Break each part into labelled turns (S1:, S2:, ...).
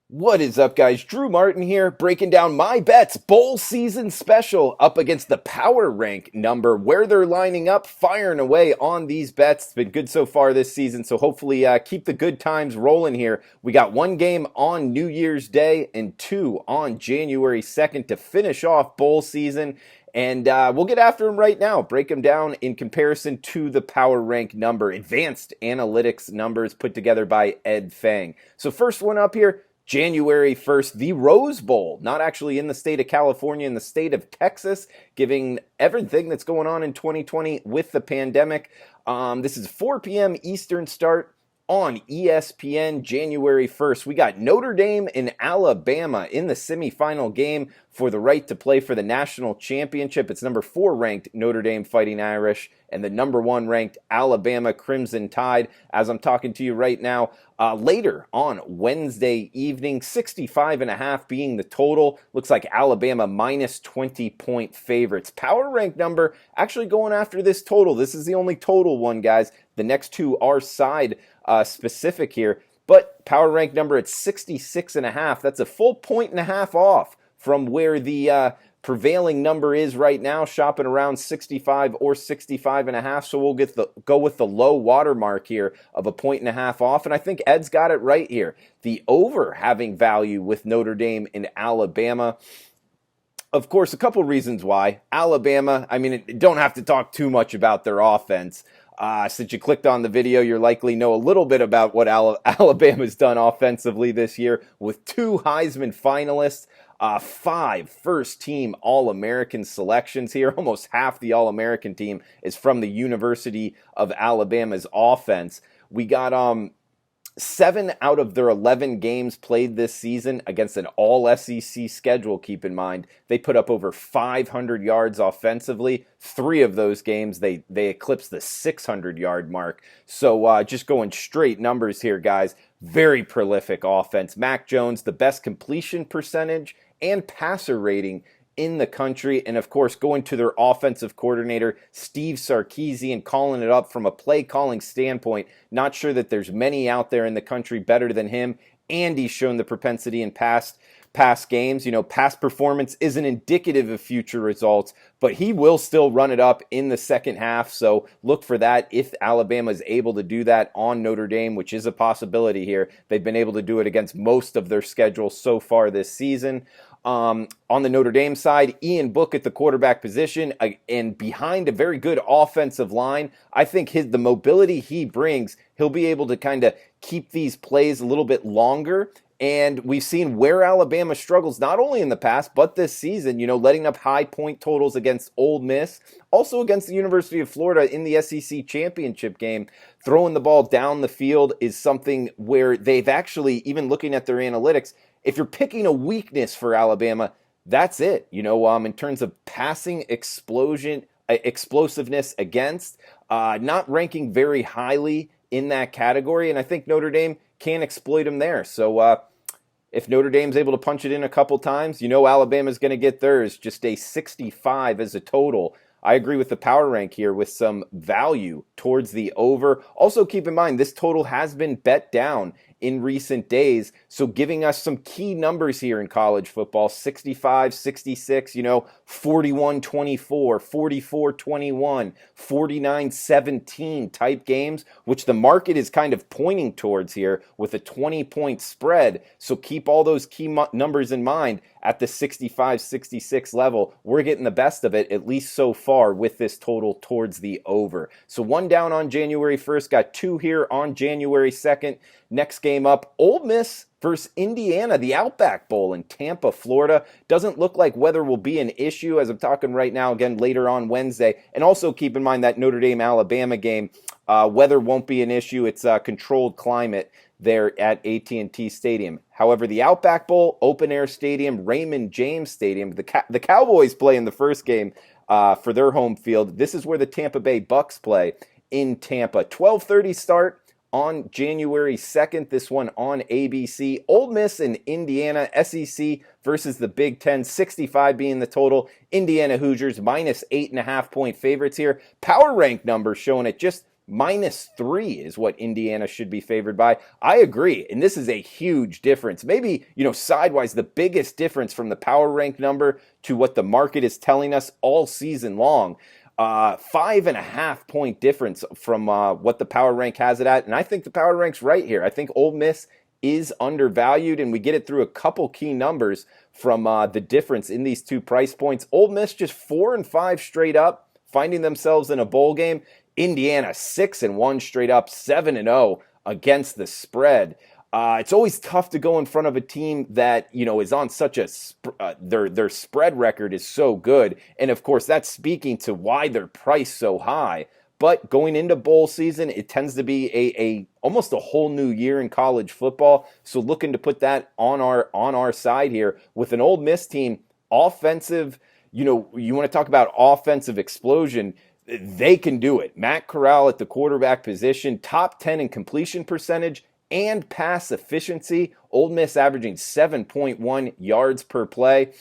S1: What is up, guys? Drew Martin here, breaking down my bets bowl season special up against the power rank number, where they're lining up, firing away on these bets. It's been good so far this season, so hopefully keep the good times rolling here. We got one game on New Year's Day and two on January 2nd to finish off bowl season. And we'll get after them right now, break them down in comparison to the power rank number, advanced analytics numbers put together by Ed Fang. So first one up here, January 1st, the Rose Bowl, not actually in the state of California, in the state of Texas, giving everything that's going on in 2020 with the pandemic. This is 4 p.m. Eastern start on ESPN January 1st. We got Notre Dame and Alabama in the semifinal game for the right to play for the national championship. It's number 4 ranked Notre Dame Fighting Irish and the number 1 ranked Alabama Crimson Tide. As I'm talking to you right now, later on Wednesday evening, 65.5 being the total. Looks like Alabama minus 20-point favorites. Power rank number actually going after this total. This is the only total one, guys. The next two are side specific here, but power rank number at 66.5. That's a full 1.5 off from where the prevailing number is right now, shopping around 65 or 65.5. So we'll go with the low water mark here of a 1.5 off. And I think Ed's got it right here. The over having value with Notre Dame and Alabama. Of course, a couple reasons why. Alabama, I mean, don't have to talk too much about their offense. Since you clicked on the video, you likely know a little bit about what Alabama's done offensively this year with 2 Heisman finalists, 5 first-team All-American selections here. Almost half the All-American team is from the University of Alabama's offense. We got 7 out of their 11 games played this season against an all-SEC schedule, keep in mind. They put up over 500 yards offensively. 3 of those games, they eclipsed the 600-yard mark. So just going straight numbers here, guys. Very prolific offense. Mac Jones, the best completion percentage and passer rating in the country, and of course going to their offensive coordinator Steve Sarkisian, calling it up from a play calling standpoint. Not sure that there's many out there in the country better than him, and he's shown the propensity in past games. You know, past performance isn't indicative of future results, but he will still run it up in the second half. So look for that if Alabama is able to do that on Notre Dame, which is a possibility here. They've been able to do it against most of their schedule so far this season. On the Notre Dame side, Ian Book at the quarterback position, and behind a very good offensive line. I think the mobility he brings, he'll be able to kind of keep these plays a little bit longer. And we've seen where Alabama struggles, not only in the past, but this season, you know, letting up high point totals against Ole Miss, also against the University of Florida in the SEC championship game. Throwing the ball down the field is something where they've actually, even looking at their analytics, if you're picking a weakness for Alabama, that's it. You know, in terms of passing explosiveness against, not ranking very highly in that category. And I think Notre Dame can exploit them there. So if Notre Dame's able to punch it in a couple times, you know Alabama's going to get theirs. Just a 65 as a total. I agree with the power rank here with some value towards the over. Also keep in mind, this total has been bet down in recent days, so giving us some key numbers here in college football: 65, 66, 41, 24, 44, 21, 49, 17 type games, which the market is kind of pointing towards here with a 20-point spread. So keep all those key numbers in mind. At the 65, 66 level, we're getting the best of it, at least so far, with this total towards the over. So 1 down on January 1st, got 2 here on January 2nd. Next game up, Ole Miss versus Indiana, the Outback Bowl in Tampa, Florida. Doesn't look like weather will be an issue, as I'm talking right now, again, later on Wednesday. And also keep in mind that Notre Dame-Alabama game, weather won't be an issue. It's a controlled climate there at AT&T Stadium. However, the Outback Bowl, open-air stadium, Raymond James Stadium, the Cowboys play in the first game for their home field. This is where the Tampa Bay Bucks play in Tampa. 12:30 start on January 2nd. This one on ABC. Ole Miss and Indiana, SEC versus the Big Ten, 65 being the total. Indiana Hoosiers minus 8.5 point favorites here. Power rank numbers showing it just -3 is what Indiana should be favored by. I agree, and this is a huge difference. Maybe, sidewise, the biggest difference from the power rank number to what the market is telling us all season long. 5.5 point difference from what the power rank has it at, and I think the power rank's right here. I think Ole Miss is undervalued, and we get it through a couple key numbers from the difference in these two price points. Ole Miss just 4-5 straight up, finding themselves in a bowl game. Indiana 6-1 straight up, 7-0 against the spread. It's always tough to go in front of a team that is on such a their spread record is so good, and of course that's speaking to why they're priced so high. But going into bowl season, it tends to be a almost a whole new year in college football. So looking to put that on our side here with an Ole Miss team, offensive. You want to talk about offensive explosion. They can do it. Matt Corral at the quarterback position, top 10 in completion percentage and pass efficiency. Ole Miss averaging 7.1 yards per play.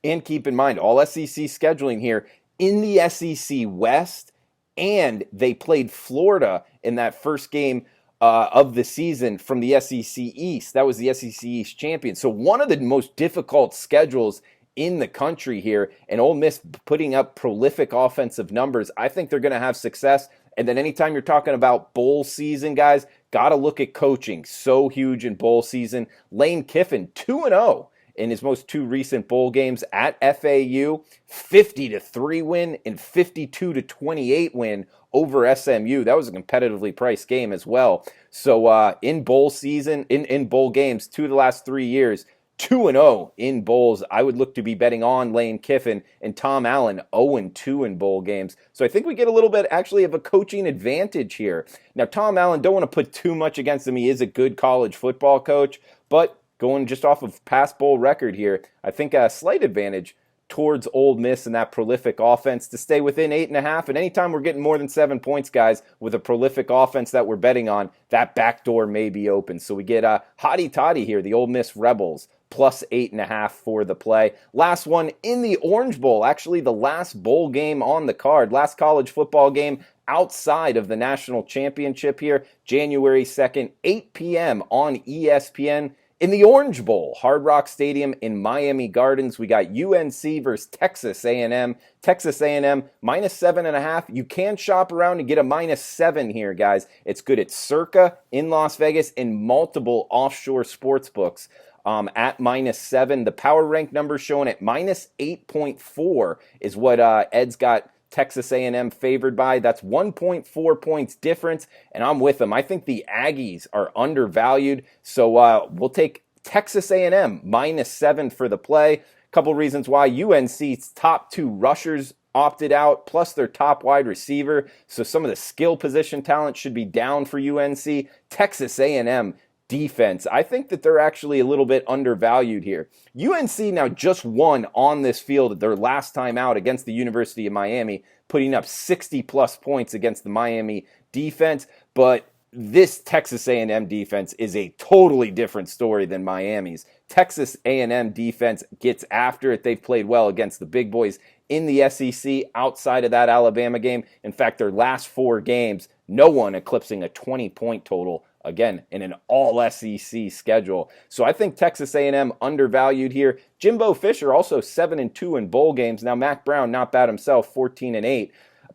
S1: And keep in mind, all SEC scheduling here in the SEC West, and they played Florida in that first game of the season from the SEC East. That was the SEC East champion. So one of the most difficult schedules in the country here, and Ole Miss putting up prolific offensive numbers. I think they're going to have success. And then anytime you're talking about bowl season, guys, got to look at coaching. So huge in bowl season. Lane Kiffin, 2-0 in his most two recent bowl games at FAU, 50-3 win and 52-28 win over SMU. That was a competitively priced game as well. So in bowl season, in bowl games, 2 of the last 3 years, 2-0 in bowls. I would look to be betting on Lane Kiffin, and Tom Allen 0-2 in bowl games. So I think we get a little bit actually of a coaching advantage here. Now, Tom Allen, don't want to put too much against him. He is a good college football coach, but going just off of past bowl record here, I think a slight advantage towards Ole Miss and that prolific offense to stay within 8.5. And anytime we're getting more than 7 points, guys, with a prolific offense that we're betting on, that back door may be open. So we get a hotty toddy here, the Ole Miss Rebels, plus 8.5 for the play. Last one in the Orange Bowl, actually the last bowl game on the card, last college football game outside of the national championship here, January 2nd, 8 p.m. on ESPN. In the Orange Bowl, Hard Rock Stadium in Miami Gardens, we got UNC versus Texas A&M. Texas A&M -7.5. You can shop around and get a -7 here, guys. It's good at Circa in Las Vegas and multiple offshore sports books at -7. The power rank number showing at -8.4 is what Ed's got Texas A&M favored by. That's 1.4 points difference, and I'm with them. I think the Aggies are undervalued, so we'll take Texas A&M -7 for the play. A couple reasons why. UNC's top 2 rushers opted out, plus their top wide receiver, so some of the skill position talent should be down for UNC. Texas A&M defense, I think that they're actually a little bit undervalued here. UNC now just won on this field their last time out against the University of Miami, putting up 60-plus points against the Miami defense, but this Texas A&M defense is a totally different story than Miami's. Texas A&M defense gets after it. They've played well against the big boys in the SEC outside of that Alabama game. In fact, their last 4 games, no one eclipsing a 20-point total, again, in an all-SEC schedule. So I think Texas A&M undervalued here. Jimbo Fisher also 7-2 in bowl games. Now, Mac Brown, not bad himself, 14-8.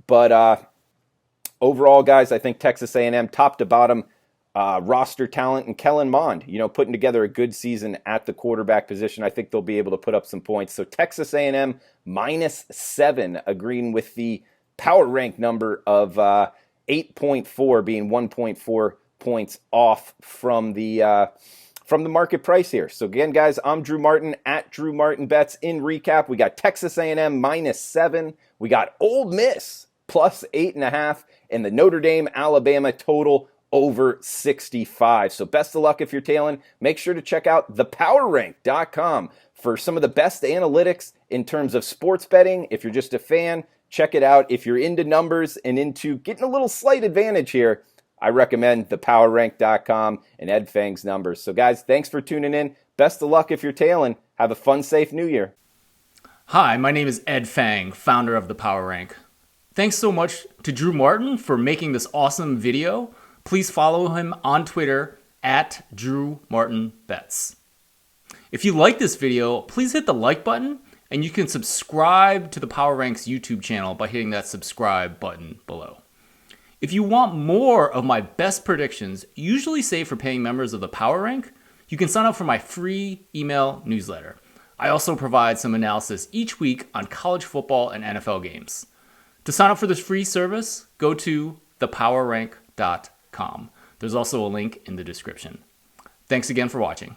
S1: But overall, guys, I think Texas A&M, top to bottom, roster talent, and Kellen Mond, putting together a good season at the quarterback position. I think they'll be able to put up some points. So Texas A&M -7, agreeing with the power rank number of 8.4, being 1.4 points off from the market price here. So again, guys, I'm Drew Martin at Drew Martin Bets. In recap, we got Texas A&M -7. We got Ole Miss plus 8.5, and the Notre Dame Alabama total over 65. So best of luck if you're tailing. Make sure to check out thepowerrank.com for some of the best analytics in terms of sports betting. If you're just a fan, check it out. If you're into numbers and into getting a little slight advantage here, I recommend thepowerrank.com and Ed Fang's numbers. So guys, thanks for tuning in. Best of luck if you're tailing. Have a fun, safe New Year.
S2: Hi, my name is Ed Fang, founder of The Power Rank. Thanks so much to Drew Martin for making this awesome video. Please follow him on Twitter at Drew Martin Bets. If you like this video, please hit the like button, and you can subscribe to the Power Ranks YouTube channel by hitting that subscribe button below. If you want more of my best predictions, usually saved for paying members of the Power Rank, you can sign up for my free email newsletter. I also provide some analysis each week on college football and NFL games. To sign up for this free service, go to thepowerrank.com. There's also a link in the description. Thanks again for watching.